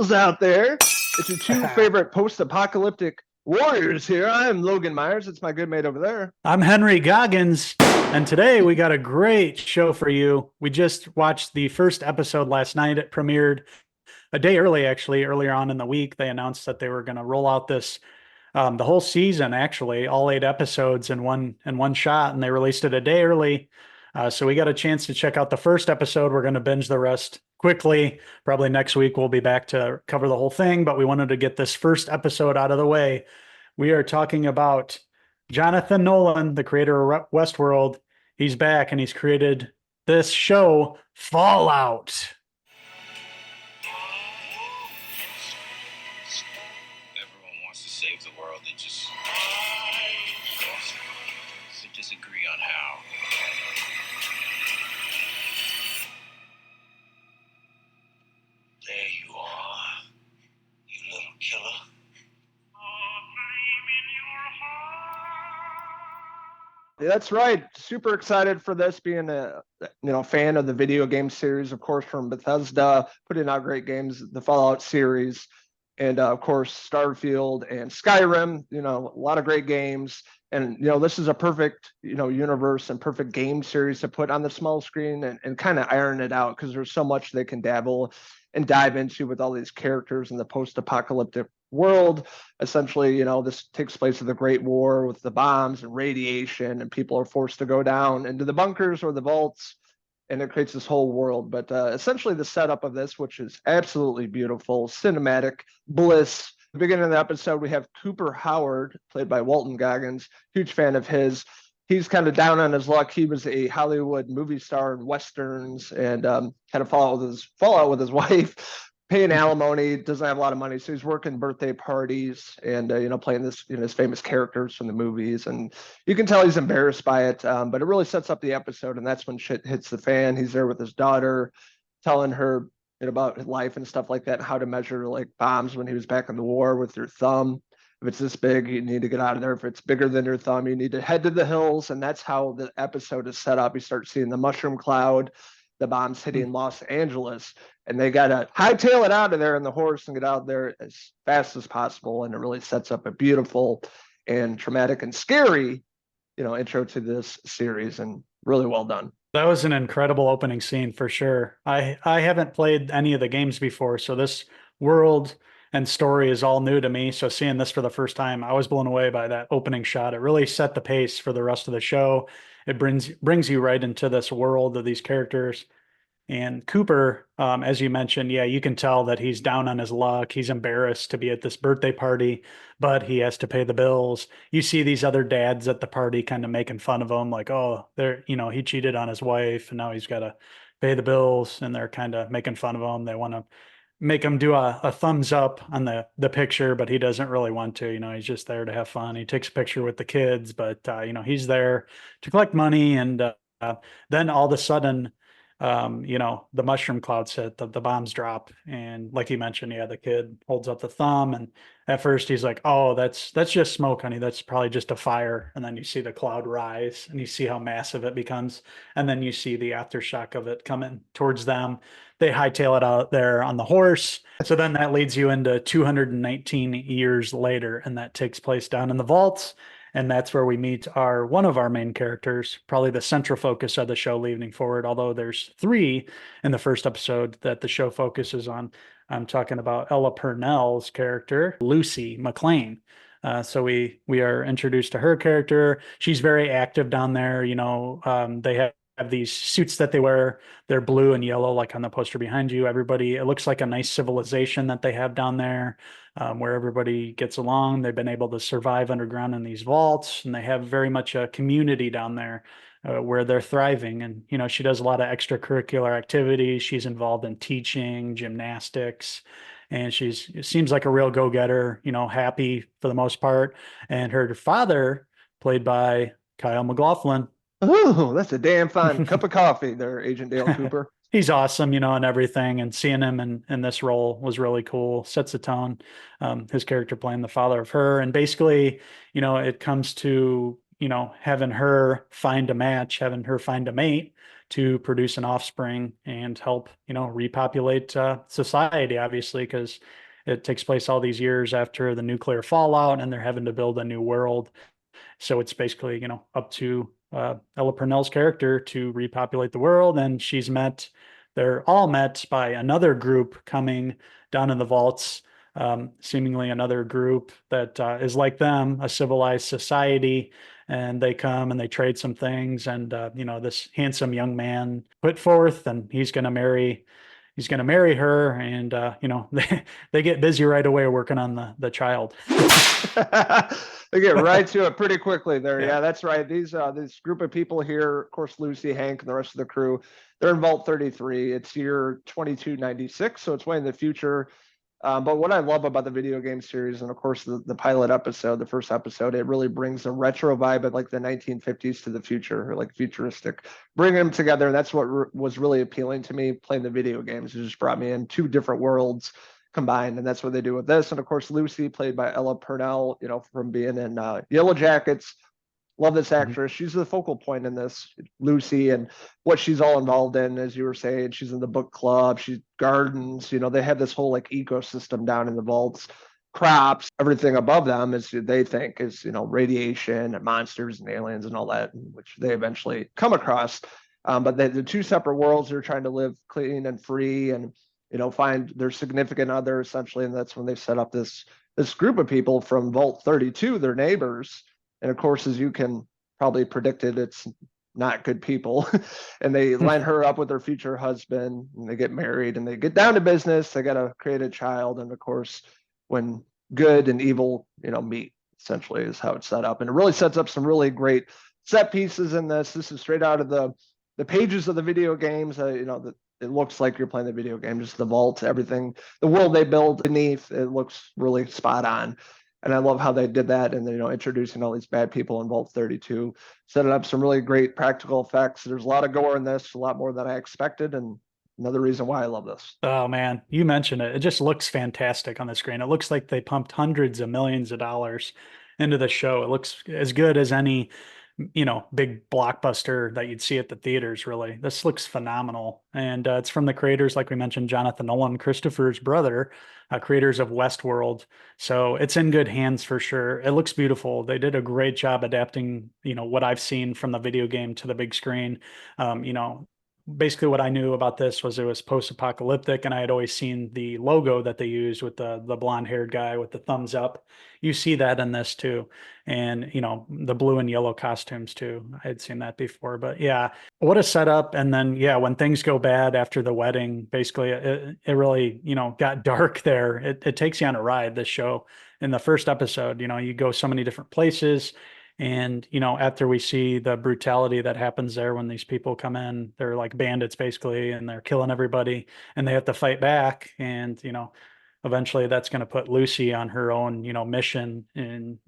Hells out there. It's your two favorite post-apocalyptic warriors here. I'm Logan Myers. It's my good mate over there. I'm Henry Goggins, and today we got a great show for you. We just watched the first episode last night. It premiered a day early, actually. Earlier on in the week, they announced that they were going to roll out this the whole season, actually, all 8 episodes in one shot, and they released it a day early. So we got a chance to check out the first episode. We're going to binge the rest quickly. Probably next week we'll be back to cover the whole thing, but we wanted to get this first episode out of the way. We are talking about Jonathan Nolan, the creator of Westworld. He's back and he's created this show, Fallout. Everyone wants to save the world. They just disagree on how. There you are, you little killer. Yeah, that's right. Super excited for this, being a fan of the video game series, of course, from Bethesda, putting out great games, the Fallout series, and of course Starfield and Skyrim. A lot of great games, and this is a perfect universe and perfect game series to put on the small screen and kind of iron it out, because there's so much they can dabble and dive into with all these characters in the post-apocalyptic world. Essentially, this takes place in the Great War with the bombs and radiation, and people are forced to go down into the bunkers or the vaults, and it creates this whole world. But essentially the setup of this, which is absolutely beautiful, cinematic bliss. At the beginning of the episode, we have Cooper Howard, played by Walton Goggins, huge fan of his. He's kind of down on his luck. He was a Hollywood movie star in Westerns, and had a fallout with his wife, paying alimony, doesn't have a lot of money. So he's working birthday parties and, playing his famous characters from the movies. And you can tell he's embarrassed by it, but it really sets up the episode. And that's when shit hits the fan. He's there with his daughter, telling her about his life and stuff like that, and how to measure like bombs when he was back in the war with your thumb. If it's this big, you need to get out of there. If it's bigger than your thumb, you need to head to the hills. And that's how the episode is set up. You start seeing the mushroom cloud, the bombs hitting Los Angeles, and they got to hightail it out of there in the horse and get out there as fast as possible. And it really sets up a beautiful and traumatic and scary, intro to this series, and really well done. That was an incredible opening scene for sure. I haven't played any of the games before, so this world and story is all new to me. So seeing this for the first time, I was blown away by that opening shot. It really set the pace for the rest of the show. It brings you right into this world of these characters. And Cooper, as you mentioned, yeah, you can tell that he's down on his luck. He's embarrassed to be at this birthday party, but he has to pay the bills. You see these other dads at the party kind of making fun of him, like, oh, he cheated on his wife and now he's got to pay the bills. And they're kind of making fun of him. They want to make him do a thumbs up on the picture, but he doesn't really want to. He's just there to have fun. He takes a picture with the kids, but he's there to collect money. And then all of a sudden, the mushroom clouds hit, the bombs drop, and like you mentioned, yeah, the kid holds up the thumb, and at first he's like, oh, that's just smoke, honey, that's probably just a fire. And then you see the cloud rise and you see how massive it becomes, and then you see the aftershock of it coming towards them. They hightail it out there on the horse. So then that leads you into 219 years later, and that takes place down in the vaults. And that's where we meet one of our main characters, probably the central focus of the show leading forward, although there's 3 in the first episode that the show focuses on. I'm talking about Ella Purnell's character, Lucy McLean. So we are introduced to her character. She's very active down there. They have these suits that they wear. They're blue and yellow, like on the poster behind you. It looks like a nice civilization that they have down there, where everybody gets along. They've been able to survive underground in these vaults, and they have very much a community down there where they're thriving. And, she does a lot of extracurricular activities. She's involved in teaching, gymnastics, and she seems like a real go-getter, happy for the most part. And her father, played by Kyle MacLachlan. Oh, that's a damn fine cup of coffee there, Agent Dale Cooper. He's awesome, and everything. And seeing him in this role was really cool. Sets the tone. His character playing the father of her. And basically, it comes to, having her find a match, having her find a mate to produce an offspring and help, repopulate society, obviously, because it takes place all these years after the nuclear fallout and they're having to build a new world. So it's basically, up to Ella Purnell's character to repopulate the world. And they're all met by another group coming down in the vaults, seemingly another group that is like them, a civilized society. And they come and they trade some things. And, this handsome young man put forth, and he's going to marry her. And, they get busy right away working on the child. They get right to it pretty quickly there. Yeah. Yeah, that's right. This group of people here, of course, Lucy, Hank, and the rest of the crew, they're in Vault 33. It's year 2296, so it's way in the future. But what I love about the video game series, and of course the pilot episode, the first episode, it really brings a retro vibe of like the 1950s to the future, or like futuristic, bringing them together. And that's what was really appealing to me playing the video games. It just brought me in two different worlds combined, and that's what they do with this. And of course, Lucy, played by Ella Purnell, from being in Yellow Jackets. Love this actress. She's the focal point in this, Lucy, and what she's all involved in. As you were saying, she's in the book club, she gardens, they have this whole like ecosystem down in the vaults, crops, everything above them is, they think, is, radiation and monsters and aliens and all that, which they eventually come across. But the two separate worlds are trying to live clean and free, and find their significant other, essentially. And that's when they set up this group of people from Vault 32, their neighbors. And of course, as you can probably predict it, it's not good people. And they line her up with her future husband, and they get married, and they get down to business. They got to create a child. And of course, when good and evil, meet, essentially, is how it's set up. And it really sets up some really great set pieces in this. This is straight out of the pages of the video games. It looks like you're playing the video game, just the vault, everything, the world they build beneath, it looks really spot on. And I love how they did that. And, introducing all these bad people in Vault 32, setting up some really great practical effects. There's a lot of gore in this, a lot more than I expected. And another reason why I love this. Oh man, you mentioned it. It just looks fantastic on the screen. It looks like they pumped hundreds of millions of dollars into the show. It looks as good as any, big blockbuster that you'd see at the theaters, really. This looks phenomenal. And it's from the creators, like we mentioned, Jonathan Nolan, Christopher's brother, creators of Westworld. So it's in good hands for sure. It looks beautiful. They did a great job adapting, what I've seen from the video game to the big screen. Basically what I knew about this was it was post-apocalyptic, and I had always seen the logo that they used with the blonde-haired guy with the thumbs up. You see that in this too. And, the blue and yellow costumes too. I had seen that before, but yeah, what a setup. And then, yeah, when things go bad after the wedding, basically it really, got dark there. It takes you on a ride, this show. In the first episode, you go so many different places. And, after we see the brutality that happens there when these people come in, they're like bandits basically, and they're killing everybody, and they have to fight back. And, eventually that's going to put Lucy on her own, mission. And,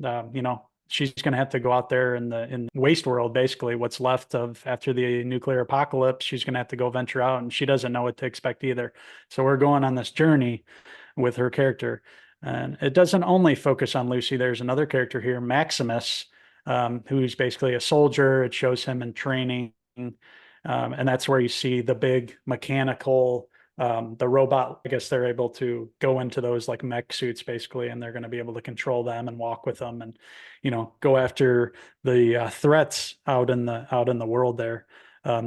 she's going to have to go out there in waste world, basically what's left of after the nuclear apocalypse. She's going to have to go venture out, and she doesn't know what to expect either. So we're going on this journey with her character. And it doesn't only focus on Lucy. There's another character here, Maximus, who's basically a soldier. It shows him in training. And that's where you see the big mechanical, the robot. I guess they're able to go into those like mech suits basically, and they're going to be able to control them and walk with them and, go after the threats out in the world there.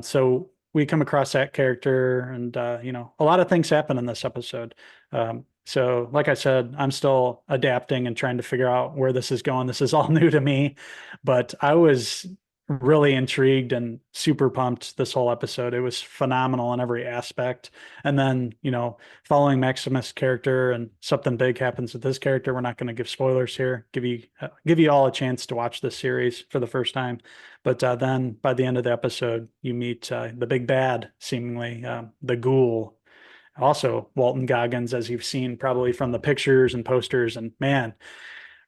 So we come across that character, and, a lot of things happen in this episode. So like I said, I'm still adapting and trying to figure out where this is going. This is all new to me, but I was really intrigued and super pumped this whole episode. It was phenomenal in every aspect. And then, following Maximus' character, and something big happens with this character. We're not going to give spoilers here. Give you all a chance to watch this series for the first time. But then by the end of the episode, you meet the big bad, seemingly the ghoul. Also, Walton Goggins, as you've seen probably from the pictures and posters. And man,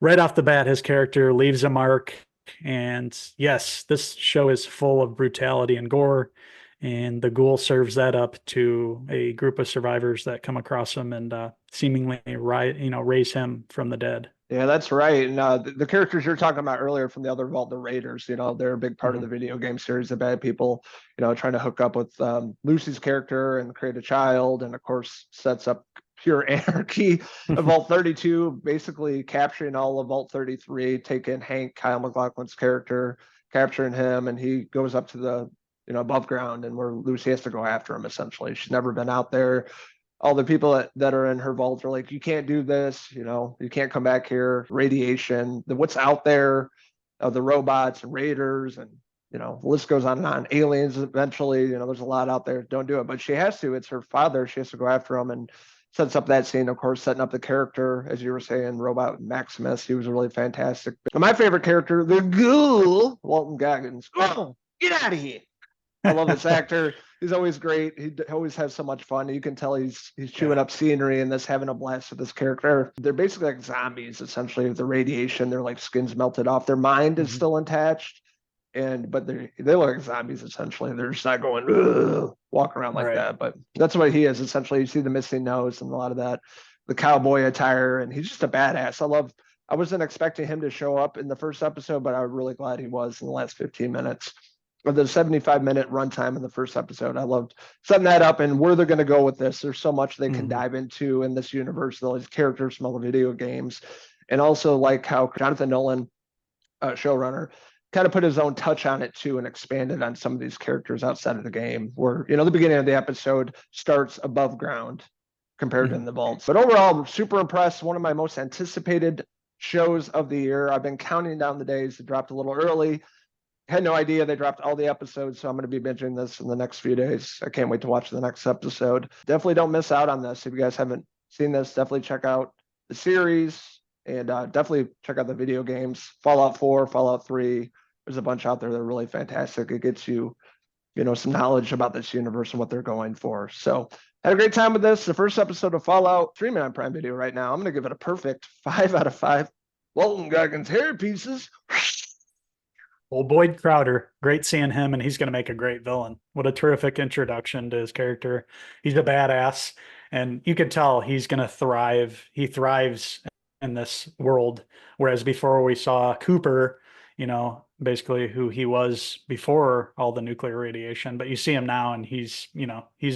right off the bat, his character leaves a mark. And yes, this show is full of brutality and gore. And the ghoul serves that up to a group of survivors that come across him and seemingly raise him from the dead. Yeah, that's right. And the characters you're talking about earlier from the other vault, the Raiders, they're a big part of the video game series. The bad people, trying to hook up with Lucy's character and create a child, and of course sets up pure anarchy of Vault 32, basically capturing all of Vault 33, taking Hank, Kyle MacLachlan's character, capturing him, and he goes up to the above ground, and where Lucy has to go after him. Essentially, she's never been out there. All the people that are in her vault are like, you can't do this, you can't come back here. Radiation, what's out there, the robots and raiders, and the list goes on and on. Aliens eventually, there's a lot out there. Don't do it, but she has to. It's her father. She has to go after him, and sets up that scene, of course, setting up the character, as you were saying, Robot Maximus. He was really fantastic. And my favorite character, the ghoul, Walton Goggins. Oh, get out of here. I love this actor. He's always great. He always has so much fun. You can tell he's chewing up scenery and this, having a blast with this character. They're basically like zombies, essentially, with the radiation. Their like skins melted off. Their mind is still attached, but they look like zombies essentially. They're just not going walking around like that. But that's what he is essentially. You see the missing nose and a lot of that, the cowboy attire, and he's just a badass. I wasn't expecting him to show up in the first episode, but I'm really glad he was in the last 15 minutes. Or the 75-minute runtime in the first episode. I loved setting that up and where they're going to go with this. There's so much they can dive into in this universe, all these characters from all the video games. And also like how Jonathan Nolan, showrunner, kind of put his own touch on it too and expanded on some of these characters outside of the game, where, the beginning of the episode starts above ground compared to in the vaults. But overall, super impressed. One of my most anticipated shows of the year. I've been counting down the days. It dropped a little early. Had no idea they dropped all the episodes, so I'm going to be binging this in the next few days. I can't wait to watch the next episode. Definitely don't miss out on this. If you guys haven't seen this, definitely check out the series, and definitely check out the video games. Fallout 4, Fallout 3. There's a bunch out there that are really fantastic. It gets you, some knowledge about this universe and what they're going for. So had a great time with this. The first episode of Fallout, streaming on Prime Video right now. I'm going to give it a perfect 5 out of 5. Walton Goggins hair pieces. Well, Boyd Crowder, great seeing him, and he's going to make a great villain. What a terrific introduction to his character. He's a badass, and you can tell he's going to thrive. He thrives in this world, whereas before we saw Cooper, basically who he was before all the nuclear radiation. But you see him now, and he's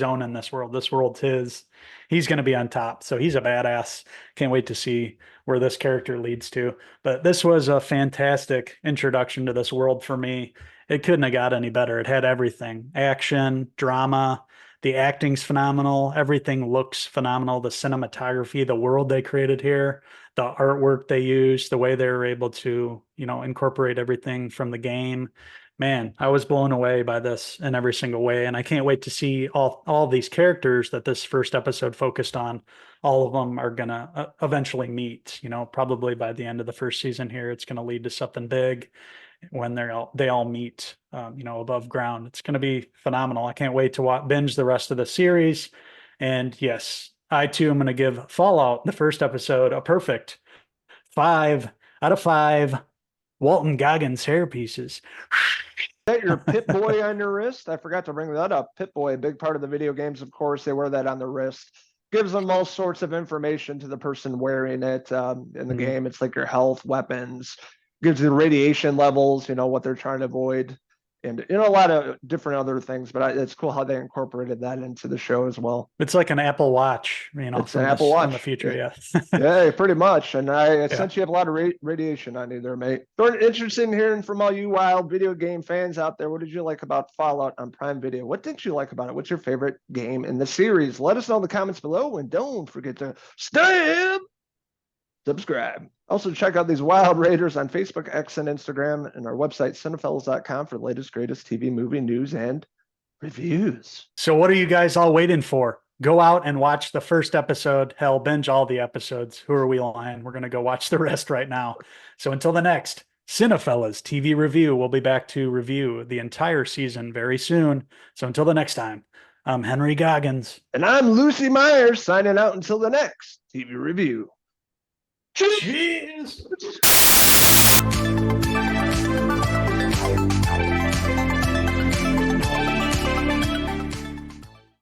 owning this world. This world's his. He's going to be on top. So he's a badass. Can't wait to see where this character leads to. But this was a fantastic introduction to this world for me. It couldn't have got any better. It had everything: action, drama. The acting's phenomenal. Everything looks phenomenal. The cinematography, the world they created here, the artwork they used, the way they were able to, incorporate everything from the game. Man, I was blown away by this in every single way. And I can't wait to see all these characters that this first episode focused on. All of them are going to eventually meet, probably by the end of the first season here. It's going to lead to something big when they all meet, above ground. It's going to be phenomenal. I can't wait to binge the rest of the series. And yes, I too am going to give Fallout, the first episode, a perfect 5 out of 5 Walton Goggins hair pieces. Is that your Pip-Boy on your wrist? I forgot to bring that up. Pip-Boy, a big part of the video games, of course. They wear that on the wrist. Gives them all sorts of information to the person wearing it. In the game, it's like your health, weapons, gives you the radiation levels, what they're trying to avoid, and a lot of different other things. But it's cool how they incorporated that into the show as well. It's like an Apple Watch, it's an Apple Watch from the future. Yeah. Yeah, pretty much. And since you have a lot of radiation on you there, mate. Interested in hearing from all you wild video game fans out there. What did you like about Fallout on Prime Video? What did you like about it? What's your favorite game in the series? Let us know in the comments below, and don't forget to subscribe. Also, check out these wild raiders on Facebook, X, and Instagram, and our website, Cinephellas.com, for the latest, greatest TV, movie news, and reviews. So what are you guys all waiting for? Go out and watch the first episode. Hell, binge all the episodes. Who are we lying? We're going to go watch the rest right now. So until the next Cinephellas TV review, we'll be back to review the entire season very soon. So until the next time, I'm Henry Goggins. And I'm Lucy Myers, signing out until the next TV review. Cheers!